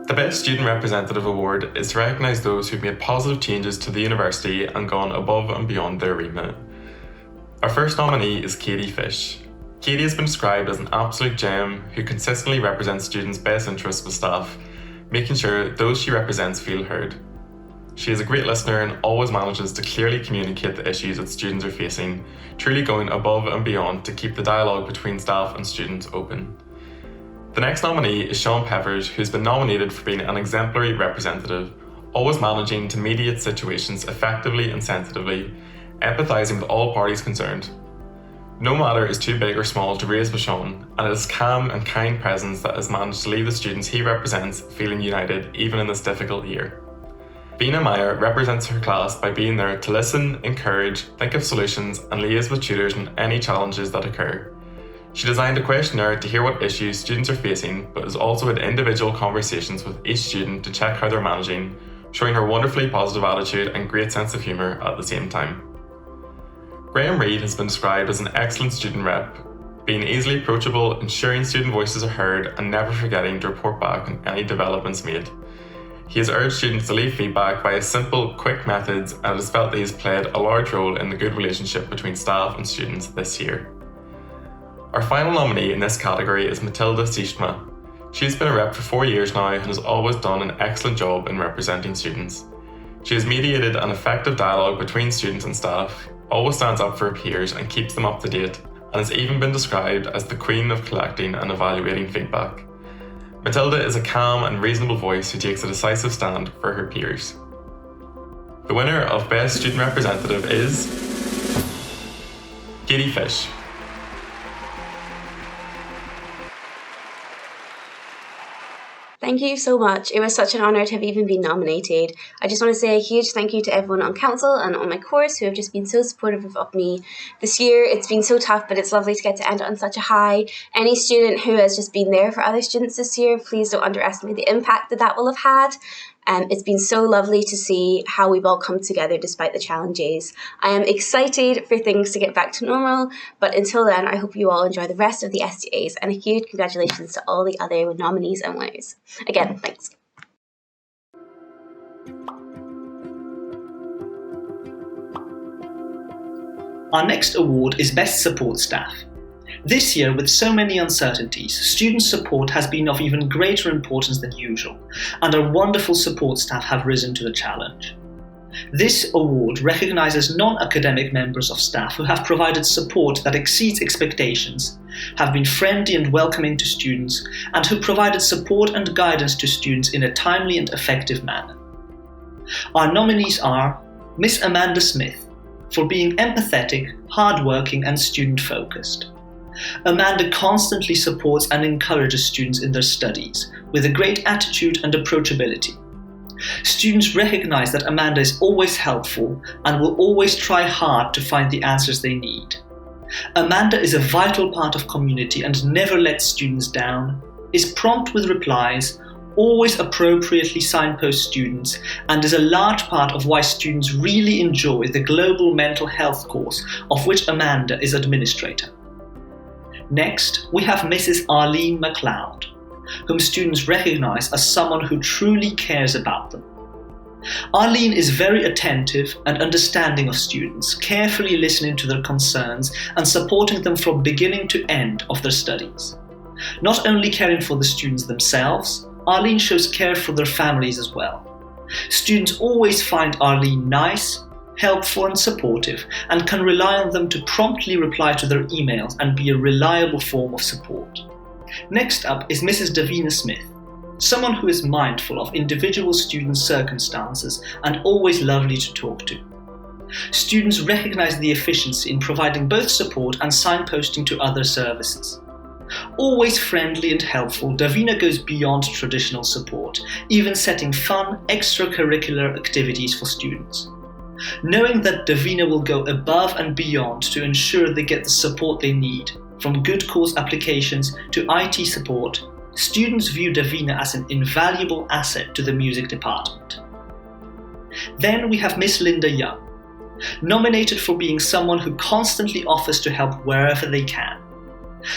The Best Student Representative Award is to recognise those who've made positive changes to the university and gone above and beyond their remit. Our first nominee is Katie Fish. Katie has been described as an absolute gem who consistently represents students' best interests with staff, making sure those she represents feel heard. She is a great listener and always manages to clearly communicate the issues that students are facing, truly going above and beyond to keep the dialogue between staff and students open. The next nominee is Sean Peppers, who's been nominated for being an exemplary representative, always managing to mediate situations effectively and sensitively, empathising with all parties concerned. No matter is too big or small to raise with Sean, and it is calm and kind presence that has managed to leave the students he represents feeling united even in this difficult year. Bina Meyer represents her class by being there to listen, encourage, think of solutions and liaise with tutors on any challenges that occur. She designed a questionnaire to hear what issues students are facing, but has also had individual conversations with each student to check how they're managing, showing her wonderfully positive attitude and great sense of humour at the same time. Graham Reid has been described as an excellent student rep, being easily approachable, ensuring student voices are heard and never forgetting to report back on any developments made. He has urged students to leave feedback via simple, quick methods and has felt that he has played a large role in the good relationship between staff and students this year. Our final nominee in this category is Matilda Sichtma. She has been a rep for 4 years now and has always done an excellent job in representing students. She has mediated an effective dialogue between students and staff, always stands up for her peers and keeps them up to date, and has even been described as the queen of collecting and evaluating feedback. Matilda is a calm and reasonable voice who takes a decisive stand for her peers. The winner of Best Student Representative is Katie Fish. Thank you so much. It was such an honour to have even been nominated. I just want to say a huge thank you to everyone on council and on my course who have just been so supportive of me this year. It's been so tough, but it's lovely to get to end on such a high. Any student who has just been there for other students this year, please don't underestimate the impact that will have had. It's been so lovely to see how we've all come together despite the challenges. I am excited for things to get back to normal, but until then, I hope you all enjoy the rest of the STAs, and a huge congratulations to all the other nominees and winners. Again, thanks. Our next award is Best Support Staff. This year, with so many uncertainties, student support has been of even greater importance than usual, and our wonderful support staff have risen to the challenge. This award recognises non-academic members of staff who have provided support that exceeds expectations, have been friendly and welcoming to students, and who provided support and guidance to students in a timely and effective manner. Our nominees are Miss Amanda Smith, for being empathetic, hardworking, and student-focused. Amanda constantly supports and encourages students in their studies with a great attitude and approachability. Students recognise that Amanda is always helpful and will always try hard to find the answers they need. Amanda is a vital part of community and never lets students down, is prompt with replies, always appropriately signposts students, and is a large part of why students really enjoy the Global Mental Health course of which Amanda is administrator. Next, we have Mrs. Arlene MacLeod, whom students recognise as someone who truly cares about them. Arlene is very attentive and understanding of students, carefully listening to their concerns and supporting them from beginning to end of their studies. Not only caring for the students themselves, Arlene shows care for their families as well. Students always find Arlene nice, helpful and supportive, and can rely on them to promptly reply to their emails and be a reliable form of support. Next up is Mrs. Davina Smith, someone who is mindful of individual students' circumstances and always lovely to talk to. Students recognise the efficiency in providing both support and signposting to other services. Always friendly and helpful, Davina goes beyond traditional support, even setting fun, extracurricular activities for students. Knowing that Davina will go above and beyond to ensure they get the support they need, from good course applications to IT support, students view Davina as an invaluable asset to the music department. Then we have Miss Linda Young, nominated for being someone who constantly offers to help wherever they can.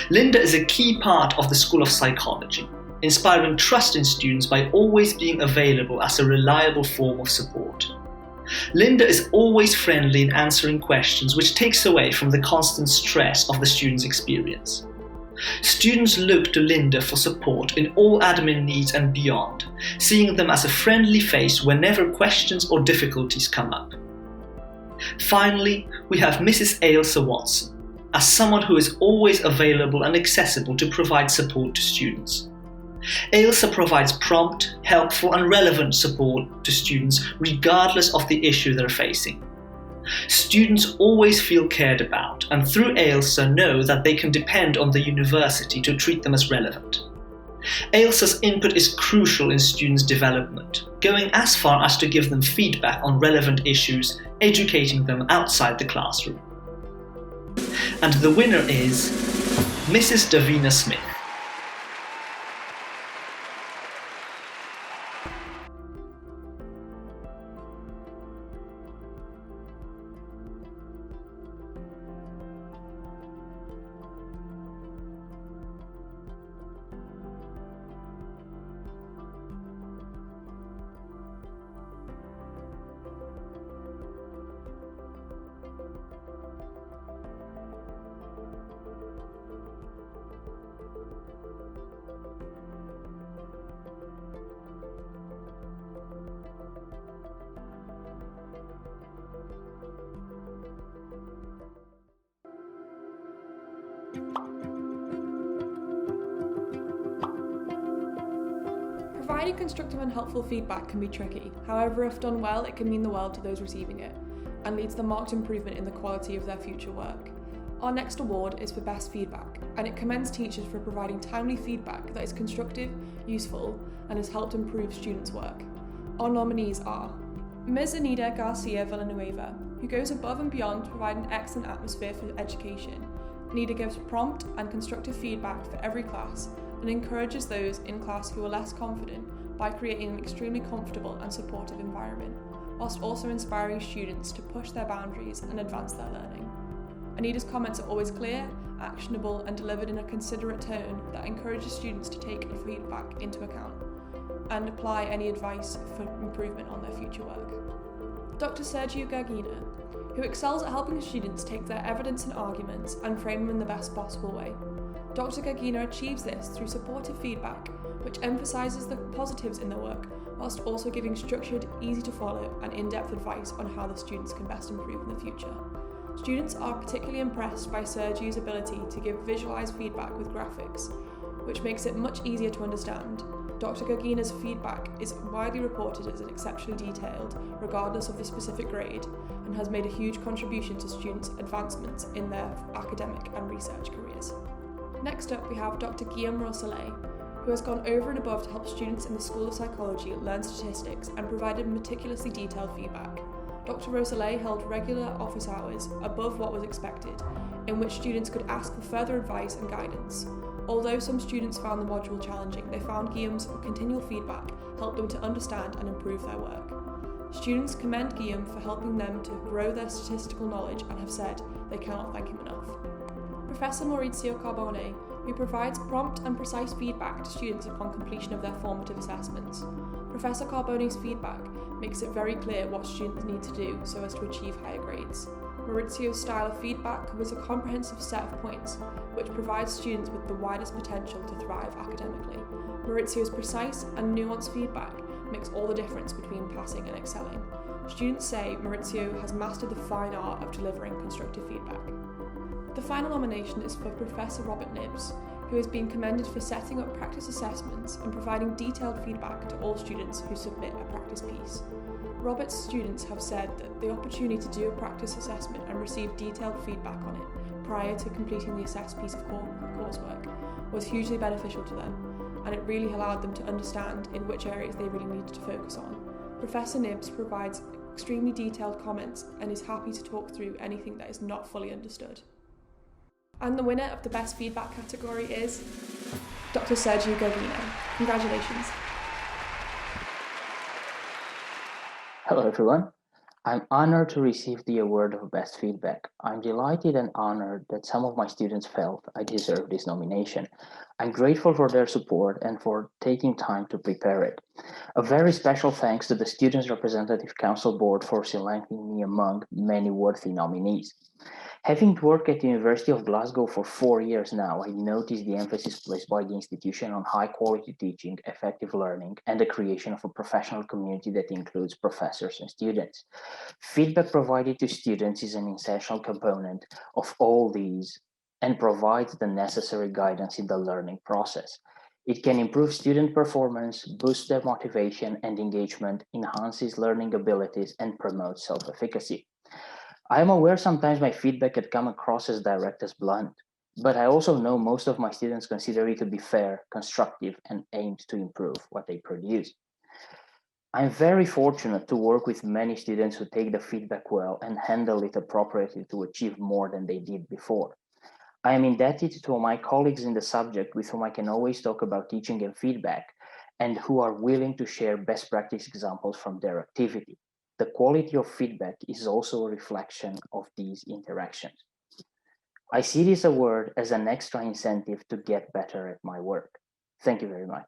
Linda is a key part of the School of Psychology. inspiring trust in students by always being available as a reliable form of support. Linda is always friendly in answering questions, which takes away from the constant stress of the student's experience. Students look to Linda for support in all admin needs and beyond, seeing them as a friendly face whenever questions or difficulties come up. Finally, we have Mrs. Ailsa Watson, as someone who is always available and accessible to provide support to students. Ailsa provides prompt, helpful and relevant support to students regardless of the issue they're facing. Students always feel cared about, and through Ailsa know that they can depend on the university to treat them as relevant. Ailsa's input is crucial in students' development, going as far as to give them feedback on relevant issues, educating them outside the classroom. And the winner is Mrs. Davina Smith. Providing constructive and helpful feedback can be tricky. However, if done well, it can mean the world to those receiving it and leads to marked improvement in the quality of their future work. Our next award is for Best Feedback, and it commends teachers for providing timely feedback that is constructive, useful, and has helped improve students' work. Our nominees are Ms. Anita Garcia Villanueva, who goes above and beyond to provide an excellent atmosphere for education. Anita gives prompt and constructive feedback for every class and encourages those in class who are less confident by creating an extremely comfortable and supportive environment, whilst also inspiring students to push their boundaries and advance their learning. Anita's comments are always clear, actionable, and delivered in a considerate tone that encourages students to take the feedback into account and apply any advice for improvement on their future work. Dr. Sergio Gargina, who excels at helping students take their evidence and arguments and frame them in the best possible way. Dr. Gargina achieves this through supportive feedback, which emphasises the positives in their work, whilst also giving structured, easy to follow and in-depth advice on how the students can best improve in the future. Students are particularly impressed by Sergio's ability to give visualised feedback with graphics, which makes it much easier to understand. Dr. Gargina's feedback is widely reported as exceptionally detailed, regardless of the specific grade, and has made a huge contribution to students' advancements in their academic and research careers. Next up, we have Dr. Guillaume Rousselet, who has gone over and above to help students in the School of Psychology learn statistics and provided meticulously detailed feedback. Dr. Rousselet held regular office hours above what was expected, in which students could ask for further advice and guidance. Although some students found the module challenging, they found Guillaume's continual feedback helped them to understand and improve their work. Students commend Guillaume for helping them to grow their statistical knowledge and have said they cannot thank him enough. Professor Maurizio Carbone, who provides prompt and precise feedback to students upon completion of their formative assessments. Professor Carbone's feedback makes it very clear what students need to do so as to achieve higher grades. Maurizio's style of feedback covers a comprehensive set of points, which provides students with the widest potential to thrive academically. Maurizio's precise and nuanced feedback makes all the difference between passing and excelling. Students say Maurizio has mastered the fine art of delivering constructive feedback. The final nomination is for Professor Robert Nibbs, who has been commended for setting up practice assessments and providing detailed feedback to all students who submit a practice piece. Robert's students have said that the opportunity to do a practice assessment and receive detailed feedback on it prior to completing the assessed piece of coursework was hugely beneficial to them, and it really allowed them to understand in which areas they really needed to focus on. Professor Nibbs provides extremely detailed comments and is happy to talk through anything that is not fully understood. And the winner of the Best Feedback category is Dr. Sergio Gargina. Congratulations. Hello, everyone. I'm honored to receive the award of Best Feedback. I'm delighted and honored that some of my students felt I deserved this nomination. I'm grateful for their support and for taking time to prepare it. A very special thanks to the Students' Representative Council Board for selecting me among many worthy nominees. Having worked at the University of Glasgow for 4 years now, I noticed the emphasis placed by the institution on high quality teaching, effective learning, and the creation of a professional community that includes professors and students. Feedback provided to students is an essential component of all these and provides the necessary guidance in the learning process. It can improve student performance, boost their motivation and engagement, enhances learning abilities, and promotes self-efficacy. I am aware sometimes my feedback can come across as direct as blunt, but I also know most of my students consider it to be fair, constructive, and aimed to improve what they produce. I'm very fortunate to work with many students who take the feedback well and handle it appropriately to achieve more than they did before. I am indebted to my colleagues in the subject with whom I can always talk about teaching and feedback, and who are willing to share best practice examples from their activity. The quality of feedback is also a reflection of these interactions. I see this award as an extra incentive to get better at my work. Thank you very much.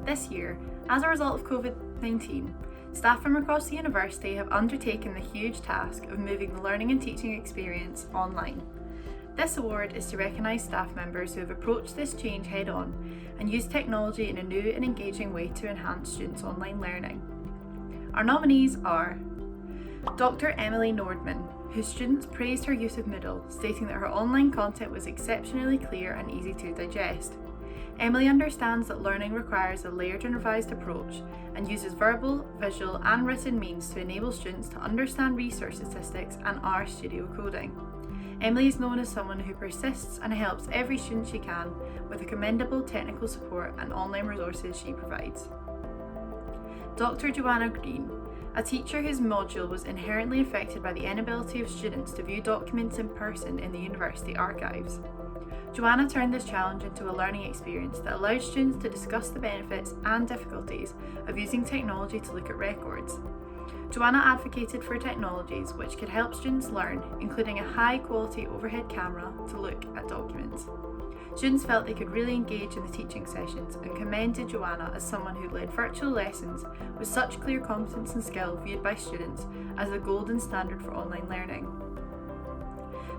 This year, as a result of COVID-19, staff from across the university have undertaken the huge task of moving the learning and teaching experience online. This award is to recognise staff members who have approached this change head-on and used technology in a new and engaging way to enhance students' online learning. Our nominees are Dr. Emily Nordman, whose students praised her use of Moodle, stating that her online content was exceptionally clear and easy to digest. Emily understands that learning requires a layered and revised approach and uses verbal, visual and written means to enable students to understand research statistics and RStudio coding. Emily is known as someone who persists and helps every student she can with the commendable technical support and online resources she provides. Dr. Joanna Green, a teacher whose module was inherently affected by the inability of students to view documents in person in the university archives. Joanna turned this challenge into a learning experience that allowed students to discuss the benefits and difficulties of using technology to look at records. Joanna advocated for technologies which could help students learn, including a high-quality overhead camera to look at documents. Students felt they could really engage in the teaching sessions and commended Joanna as someone who led virtual lessons with such clear competence and skill viewed by students as the golden standard for online learning.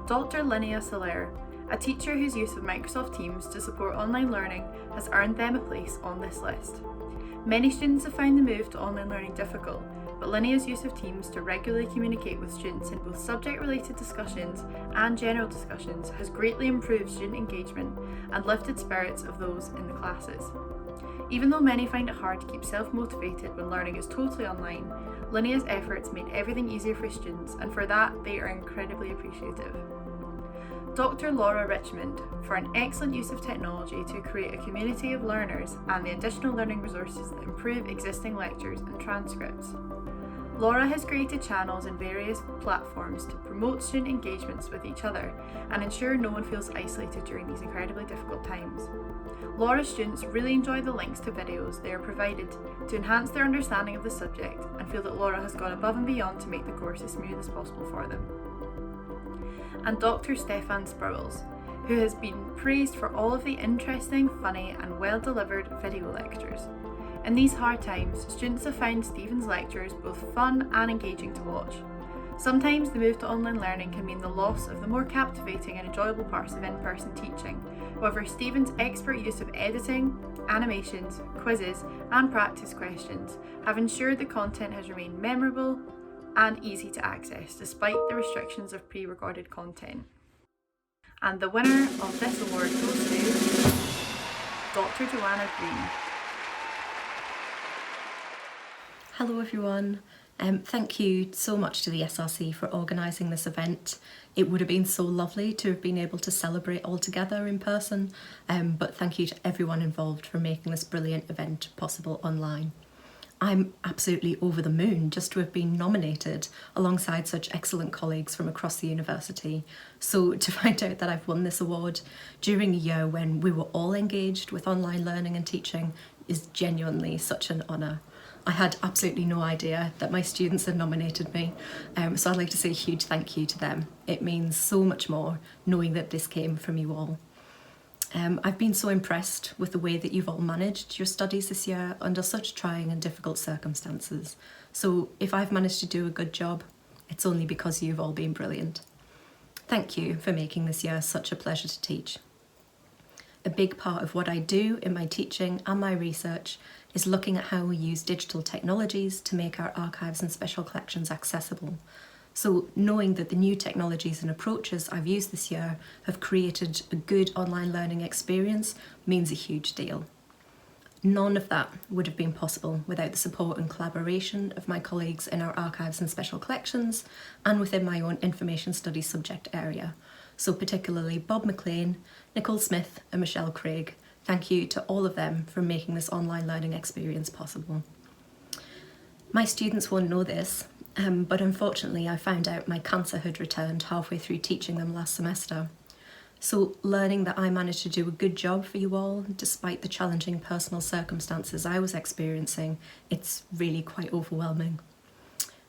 Dr. Linnea Soler, a teacher whose use of Microsoft Teams to support online learning has earned them a place on this list. Many students have found the move to online learning difficult, but Linnea's use of Teams to regularly communicate with students in both subject-related discussions and general discussions has greatly improved student engagement and lifted spirits of those in the classes. Even though many find it hard to keep self-motivated when learning is totally online, Linnea's efforts made everything easier for students, and for that they are incredibly appreciative. Dr. Laura Richmond, for an excellent use of technology to create a community of learners and the additional learning resources that improve existing lectures and transcripts. Laura has created channels in various platforms to promote student engagements with each other and ensure no one feels isolated during these incredibly difficult times. Laura's students really enjoy the links to videos they are provided to enhance their understanding of the subject and feel that Laura has gone above and beyond to make the course as smooth as possible for them. And Dr. Stefan Spurls, who has been praised for all of the interesting, funny and well-delivered video lectures. In these hard times, students have found Stephen's lectures both fun and engaging to watch. Sometimes the move to online learning can mean the loss of the more captivating and enjoyable parts of in-person teaching. However, Stephen's expert use of editing, animations, quizzes and practice questions have ensured the content has remained memorable and easy to access despite the restrictions of pre-recorded content. And the winner of this award goes to Dr. Joanna Green. Hello everyone. Thank you so much to the SRC for organising this event. It would have been so lovely to have been able to celebrate all together in person, but thank you to everyone involved for making this brilliant event possible online. I'm absolutely over the moon just to have been nominated alongside such excellent colleagues from across the university. So to find out that I've won this award during a year when we were all engaged with online learning and teaching is genuinely such an honour. I had absolutely no idea that my students had nominated me, so I'd like to say a huge thank you to them. It means so much more knowing that this came from you all. I've been so impressed with the way that you've all managed your studies this year under such trying and difficult circumstances. So if I've managed to do a good job, it's only because you've all been brilliant. Thank you for making this year such a pleasure to teach. A big part of what I do in my teaching and my research is looking at how we use digital technologies to make our archives and special collections accessible. So knowing that the new technologies and approaches I've used this year have created a good online learning experience means a huge deal. None of that would have been possible without the support and collaboration of my colleagues in our archives and special collections and within my own information studies subject area. So particularly Bob McLean, Nicole Smith and Michelle Craig. Thank you to all of them for making this online learning experience possible. My students won't know this, but unfortunately I found out my cancer had returned halfway through teaching them last semester. So learning that I managed to do a good job for you all, despite the challenging personal circumstances I was experiencing, it's really quite overwhelming.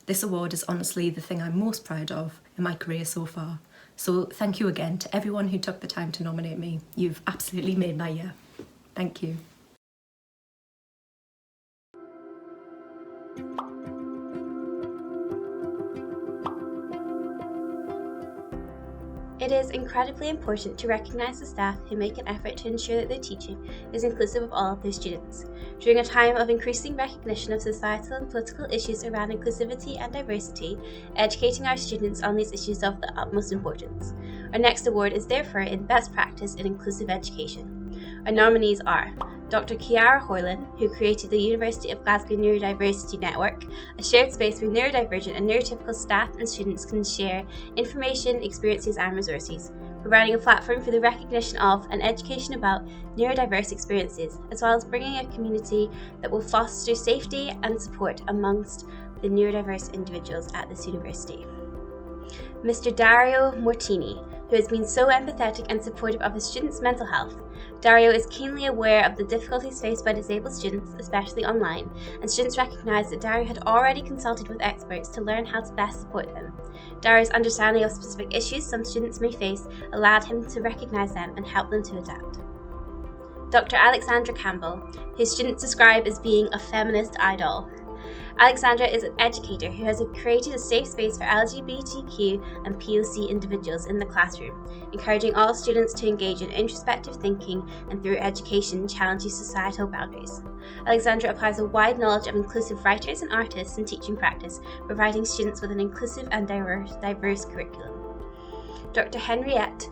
This award is honestly the thing I'm most proud of in my career so far. So thank you again to everyone who took the time to nominate me. You've absolutely made my year. Thank you. It is incredibly important to recognise the staff who make an effort to ensure that their teaching is inclusive of all of their students. During a time of increasing recognition of societal and political issues around inclusivity and diversity, educating our students on these issues is of the utmost importance. Our next award is therefore in Best Practice in Inclusive Education. Our nominees are Dr. Chiara Hoyland, who created the University of Glasgow Neurodiversity Network, a shared space where neurodivergent and neurotypical staff and students can share information, experiences and resources, providing a platform for the recognition of and education about neurodiverse experiences, as well as bringing a community that will foster safety and support amongst the neurodiverse individuals at this university. Mr. Dario Mortini, who has been so empathetic and supportive of his students' mental health. Dario is keenly aware of the difficulties faced by disabled students, especially online, and students recognise that Dario had already consulted with experts to learn how to best support them. Dario's understanding of specific issues some students may face allowed him to recognise them and help them to adapt. Dr. Alexandra Campbell, who students describe as being a feminist idol. Alexandra is an educator who has created a safe space for LGBTQ and POC individuals in the classroom, encouraging all students to engage in introspective thinking and through education challenging societal boundaries. Alexandra applies a wide knowledge of inclusive writers and artists in teaching practice, providing students with an inclusive and diverse curriculum. Dr. Henriette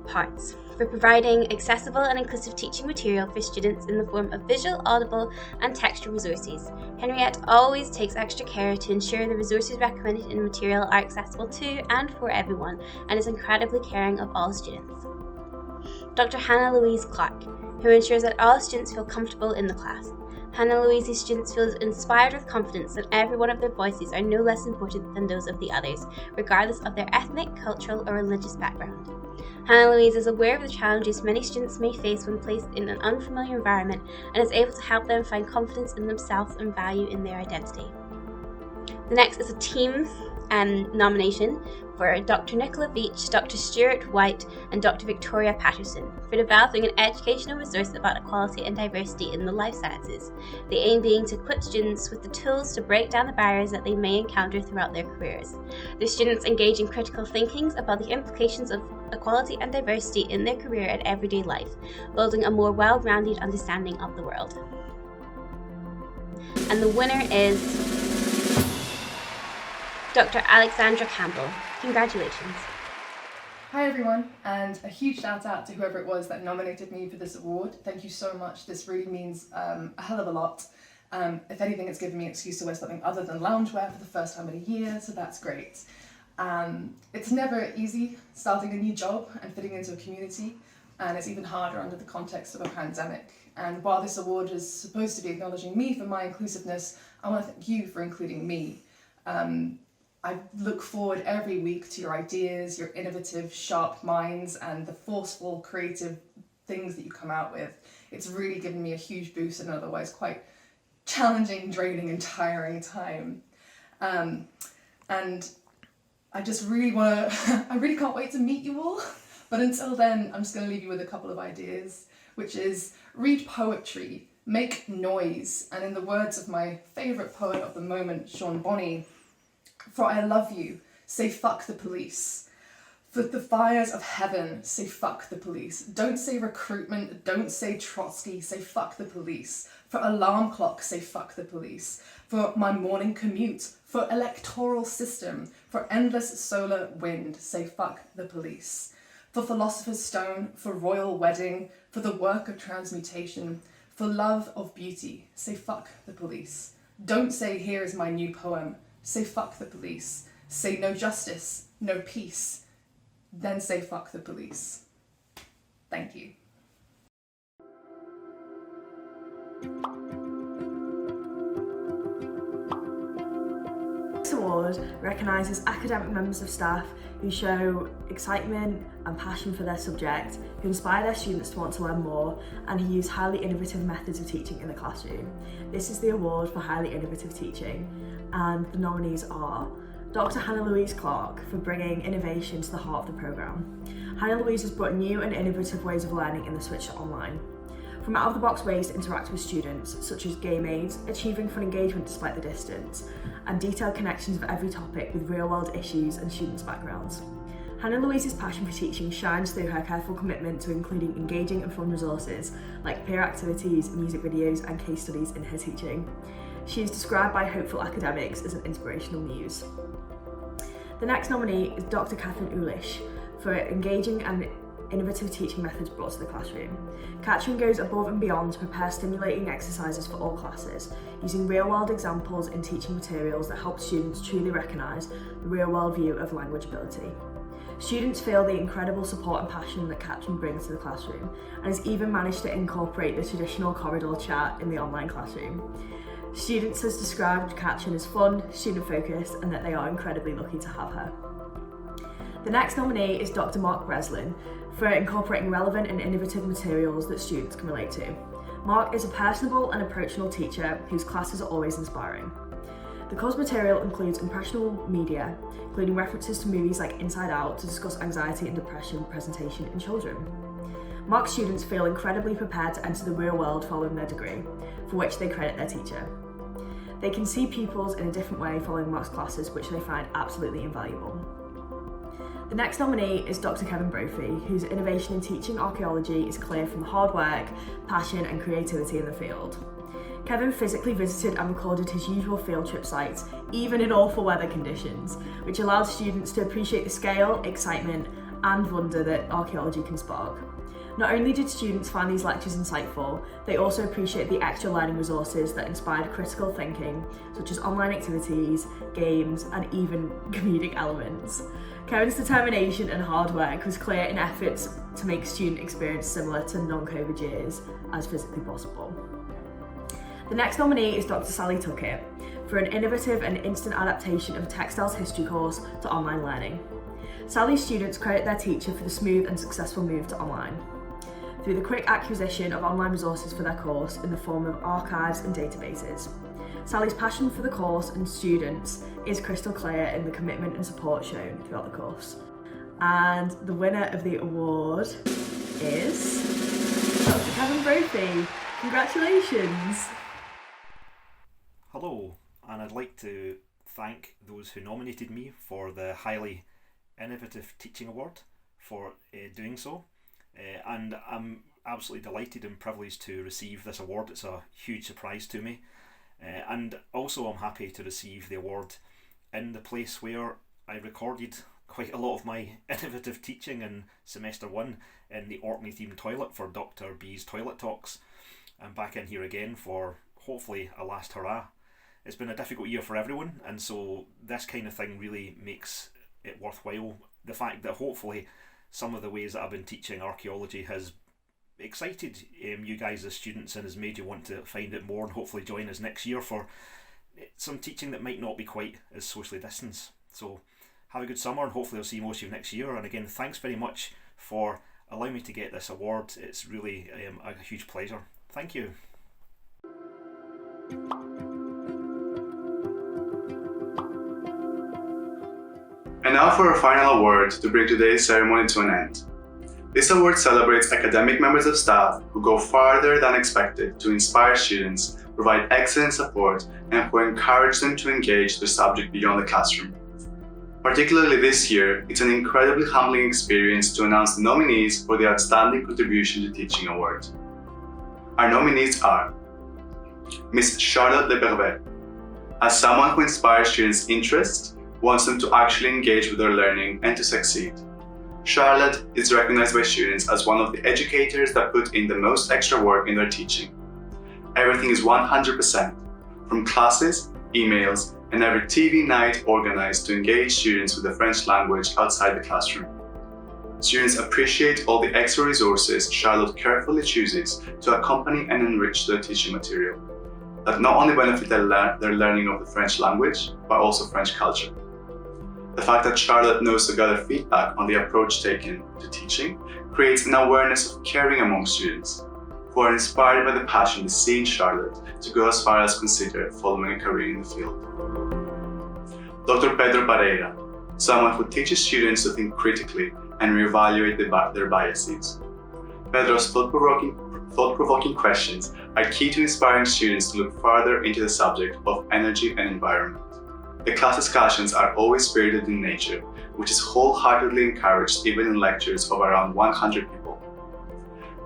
Parts, for providing accessible and inclusive teaching material for students in the form of visual, audible, and textual resources. Henriette always takes extra care to ensure the resources recommended in the material are accessible to and for everyone, and is incredibly caring of all students. Dr. Hannah Louise Clark, who ensures that all students feel comfortable in the class. Hannah Louise's students feel inspired with confidence that every one of their voices are no less important than those of the others, regardless of their ethnic, cultural, or religious background. Hannah Louise is aware of the challenges many students may face when placed in an unfamiliar environment and is able to help them find confidence in themselves and value in their identity. The next is a team nomination for Dr. Nicola Veach, Dr. Stuart White, and Dr. Victoria Patterson for developing an educational resource about equality and diversity in the life sciences, the aim being to equip students with the tools to break down the barriers that they may encounter throughout their careers. The students engage in critical thinking about the implications of equality and diversity in their career and everyday life, building a more well-rounded understanding of the world. And the winner is Dr. Alexandra Campbell. Congratulations. Hi everyone, and a huge shout out to whoever it was that nominated me for this award. Thank you so much. This really means a hell of a lot. If anything, it's given me an excuse to wear something other than loungewear for the first time in a year, so that's great. It's never easy starting a new job and fitting into a community, and it's even harder under the context of a pandemic. And while this award is supposed to be acknowledging me for my inclusiveness, I want to thank you for including me. I look forward every week to your ideas, your innovative, sharp minds, and the forceful, creative things that you come out with. It's really given me a huge boost in an otherwise quite challenging, draining, and tiring time. And I just really I really can't wait to meet you all. But until then, I'm just going to leave you with a couple of ideas, which is read poetry, make noise, and in the words of my favourite poet of the moment, Sean Bonney, for I love you, say fuck the police. For the fires of heaven, say fuck the police. Don't say recruitment, don't say Trotsky, say fuck the police. For alarm clock, say fuck the police. For my morning commute, for electoral system, for endless solar wind, say fuck the police. For philosopher's stone, for royal wedding, for the work of transmutation, for love of beauty, say fuck the police. Don't say here is my new poem, say fuck the police. Say no justice, no peace, then say fuck the police. Thank you. This award recognises academic members of staff who show excitement and passion for their subject, who inspire their students to want to learn more, and who use highly innovative methods of teaching in the classroom. This is the award for highly innovative teaching, and the nominees are Dr. Hannah Louise Clark for bringing innovation to the heart of the programme. Hannah Louise has brought new and innovative ways of learning in the switch to online. From out-of-the-box ways to interact with students, such as game aids, achieving fun engagement despite the distance, and detailed connections of every topic with real-world issues and students' backgrounds. Hannah Louise's passion for teaching shines through her careful commitment to including engaging and fun resources like peer activities, music videos, and case studies in her teaching. She is described by hopeful academics as an inspirational muse. The next nominee is Dr. Catherine Ulish for engaging and innovative teaching methods brought to the classroom. Catherine goes above and beyond to prepare stimulating exercises for all classes, using real-world examples in teaching materials that help students truly recognise the real-world view of language ability. Students feel the incredible support and passion that Catherine brings to the classroom, and has even managed to incorporate the traditional corridor chat in the online classroom. Students has described Catherine as fun, student-focused, and that they are incredibly lucky to have her. The next nominee is Dr. Mark Breslin for incorporating relevant and innovative materials that students can relate to. Mark is a personable and approachable teacher whose classes are always inspiring. The course material includes impressionable media, including references to movies like Inside Out to discuss anxiety and depression presentation in children. Mark's students feel incredibly prepared to enter the real world following their degree, for which they credit their teacher. They can see pupils in a different way following Mark's classes, which they find absolutely invaluable. The next nominee is Dr. Kevin Brophy, whose innovation in teaching archaeology is clear from the hard work, passion and creativity in the field. Kevin physically visited and recorded his usual field trip sites, even in awful weather conditions, which allowed students to appreciate the scale, excitement and wonder that archaeology can spark. Not only did students find these lectures insightful, they also appreciate the extra learning resources that inspired critical thinking, such as online activities, games, and even comedic elements. Kevin's determination and hard work was clear in efforts to make student experience similar to non-COVID years as physically possible. The next nominee is Dr. Sally Tuckett for an innovative and instant adaptation of a textiles history course to online learning. Sally's students credit their teacher for the smooth and successful move to online. Through the quick acquisition of online resources for their course in the form of archives and databases. Sally's passion for the course and students is crystal clear in the commitment and support shown throughout the course. And the winner of the award is Dr. Kevin Brophy. Congratulations! Hello, and I'd like to thank those who nominated me for the Highly Innovative Teaching Award for doing so. And I'm absolutely delighted and privileged to receive this award. It's a huge surprise to me. And also I'm happy to receive the award in the place where I recorded quite a lot of my innovative teaching in semester 1 in the Orkney themed toilet for Dr. B's Toilet Talks. I'm back in here again for hopefully a last hurrah. It's been a difficult year for everyone, and so this kind of thing really makes it worthwhile. The fact that hopefully some of the ways that I've been teaching archaeology has excited you guys as students and has made you want to find it more and hopefully join us next year for some teaching that might not be quite as socially distanced. So have a good summer and hopefully I'll see most of you next year. And again, thanks very much for allowing me to get this award. It's really a huge pleasure. Thank you. And now for our final award to bring today's ceremony to an end. This award celebrates academic members of staff who go farther than expected to inspire students, provide excellent support, and who encourage them to engage the subject beyond the classroom. Particularly this year, it's an incredibly humbling experience to announce the nominees for the Outstanding Contribution to Teaching Award. Our nominees are Ms. Charlotte Lepervet. As someone who inspires students' interest, wants them to actually engage with their learning and to succeed. Charlotte is recognized by students as one of the educators that put in the most extra work in their teaching. Everything is 100%, from classes, emails, and every TV night organized to engage students with the French language outside the classroom. Students appreciate all the extra resources Charlotte carefully chooses to accompany and enrich their teaching material, that not only benefit their learning of the French language, but also French culture. The fact that Charlotte knows to gather feedback on the approach taken to teaching creates an awareness of caring among students, who are inspired by the passion they see in Charlotte to go as far as consider following a career in the field. Dr. Pedro Pereira, someone who teaches students to think critically and reevaluate their biases. Pedro's thought-provoking questions are key to inspiring students to look farther into the subject of energy and environment. The class discussions are always spirited in nature, which is wholeheartedly encouraged even in lectures of around 100 people.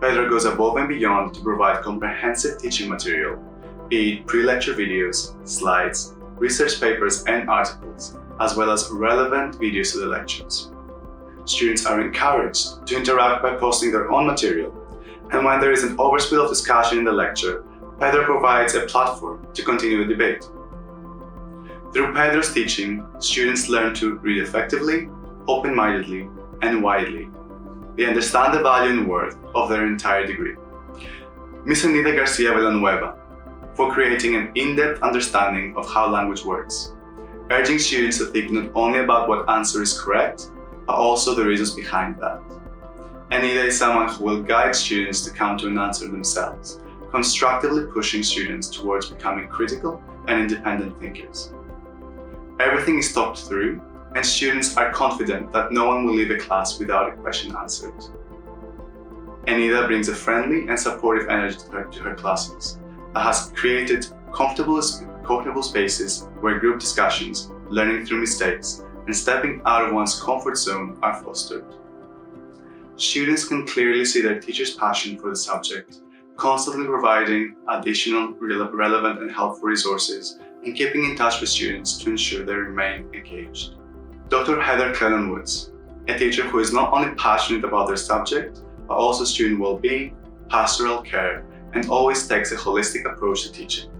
Pedro goes above and beyond to provide comprehensive teaching material, be it pre-lecture videos, slides, research papers and articles, as well as relevant videos to the lectures. Students are encouraged to interact by posting their own material, and when there is an overspill of discussion in the lecture, Pedro provides a platform to continue the debate. Through Pedro's teaching, students learn to read effectively, open-mindedly, and widely. They understand the value and worth of their entire degree. Ms. Anita Garcia Villanueva, for creating an in-depth understanding of how language works, urging students to think not only about what answer is correct, but also the reasons behind that. Anita is someone who will guide students to come to an answer themselves, constructively pushing students towards becoming critical and independent thinkers. Everything is talked through, and students are confident that no one will leave a class without a question answered. Anita brings a friendly and supportive energy to her classes that has created comfortable spaces where group discussions, learning through mistakes, and stepping out of one's comfort zone are fostered. Students can clearly see their teacher's passion for the subject, constantly providing additional relevant and helpful resources and keeping in touch with students to ensure they remain engaged. Dr. Heather Clennon-Woods, a teacher who is not only passionate about their subject, but also student well-being, pastoral care, and always takes a holistic approach to teaching.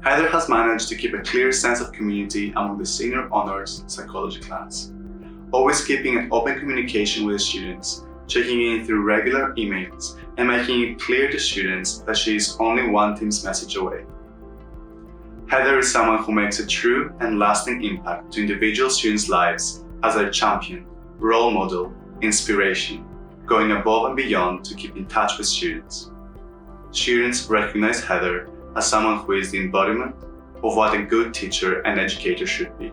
Heather has managed to keep a clear sense of community among the senior honors psychology class, always keeping an open communication with the students, checking in through regular emails, and making it clear to students that she is only one team's message away. Heather is someone who makes a true and lasting impact to individual students' lives as their champion, role model, inspiration, going above and beyond to keep in touch with students. Students recognize Heather as someone who is the embodiment of what a good teacher and educator should be.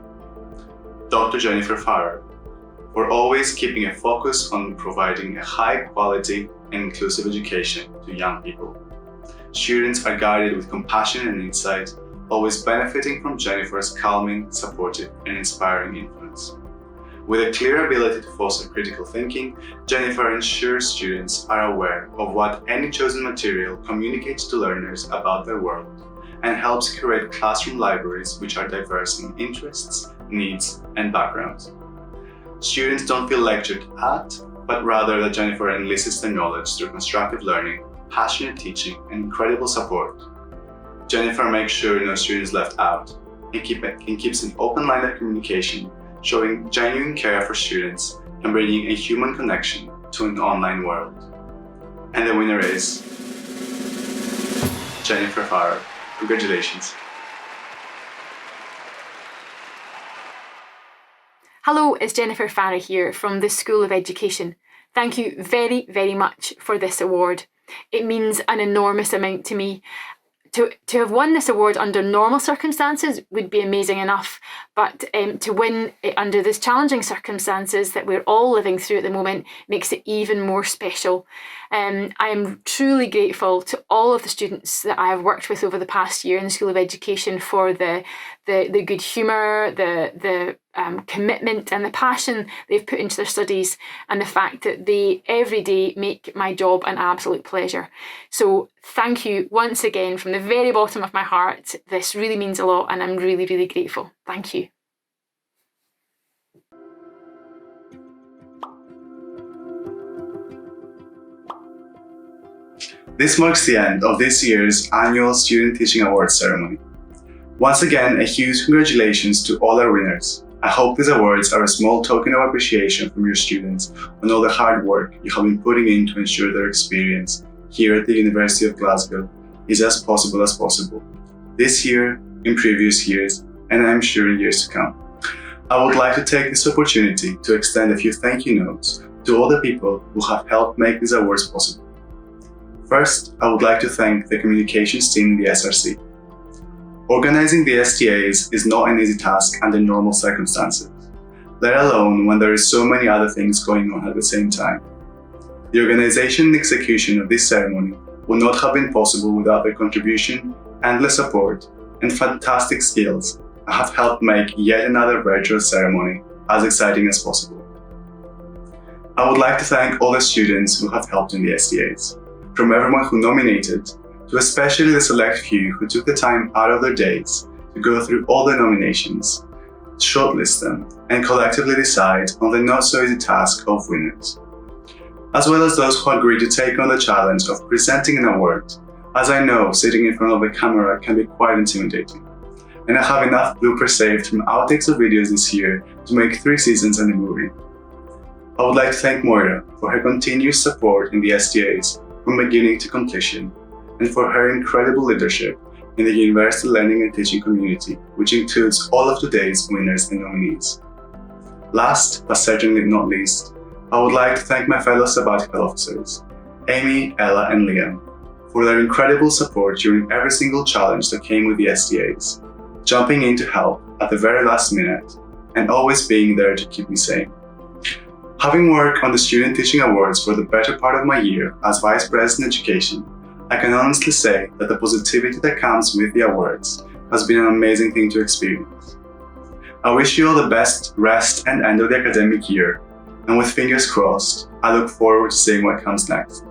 Dr. Jennifer Farrer, for always keeping a focus on providing a high quality and inclusive education to young people. Students are guided with compassion and insight, always benefiting from Jennifer's calming, supportive, and inspiring influence. With a clear ability to foster critical thinking, Jennifer ensures students are aware of what any chosen material communicates to learners about their world, and helps curate classroom libraries which are diverse in interests, needs, and backgrounds. Students don't feel lectured at, but rather that Jennifer enlists their knowledge through constructive learning, passionate teaching, and incredible support. Jennifer makes sure no student is left out and keeps an open line of communication, showing genuine care for students and bringing a human connection to an online world. And the winner is Jennifer Farrer. Congratulations. Hello, it's Jennifer Farrer here from the School of Education. Thank you very, very much for this award. It means an enormous amount to me. To have won this award under normal circumstances would be amazing enough, but to win it under these challenging circumstances that we're all living through at the moment makes it even more special. I am truly grateful to all of the students that I have worked with over the past year in the School of Education for the good humour, the commitment and the passion they've put into their studies, and the fact that they every day make my job an absolute pleasure. So thank you once again from the very bottom of my heart. This really means a lot and I'm really, really grateful. Thank you. This marks the end of this year's annual Student Teaching Awards ceremony. Once again, a huge congratulations to all our winners. I hope these awards are a small token of appreciation from your students on all the hard work you have been putting in to ensure their experience here at the University of Glasgow is as possible this year, in previous years, and I'm sure in years to come. I would like to take this opportunity to extend a few thank you notes to all the people who have helped make these awards possible. First, I would like to thank the communications team in the SRC. Organizing the STAs is not an easy task under normal circumstances, let alone when there is so many other things going on at the same time. The organization and execution of this ceremony would not have been possible without their contribution, endless support, and fantastic skills that have helped make yet another virtual ceremony as exciting as possible. I would like to thank all the students who have helped in the STAs, from everyone who nominated, to especially the select few who took the time out of their days to go through all the nominations, shortlist them, and collectively decide on the not so easy task of winners. As well as those who agreed to take on the challenge of presenting an award, as I know sitting in front of the camera can be quite intimidating. And I have enough bloopers saved from outtakes of videos this year to make 3 seasons and a movie. I would like to thank Moira for her continuous support in the STAs from beginning to completion, and for her incredible leadership in the university learning and teaching community, which includes all of today's winners and nominees. Last, but certainly not least, I would like to thank my fellow sabbatical officers, Amy, Ella, and Liam, for their incredible support during every single challenge that came with the STAs, jumping in to help at the very last minute, and always being there to keep me sane. Having worked on the Student Teaching Awards for the better part of my year as Vice President Education, I can honestly say that the positivity that comes with the awards has been an amazing thing to experience. I wish you all the best rest and end of the academic year, and with fingers crossed, I look forward to seeing what comes next.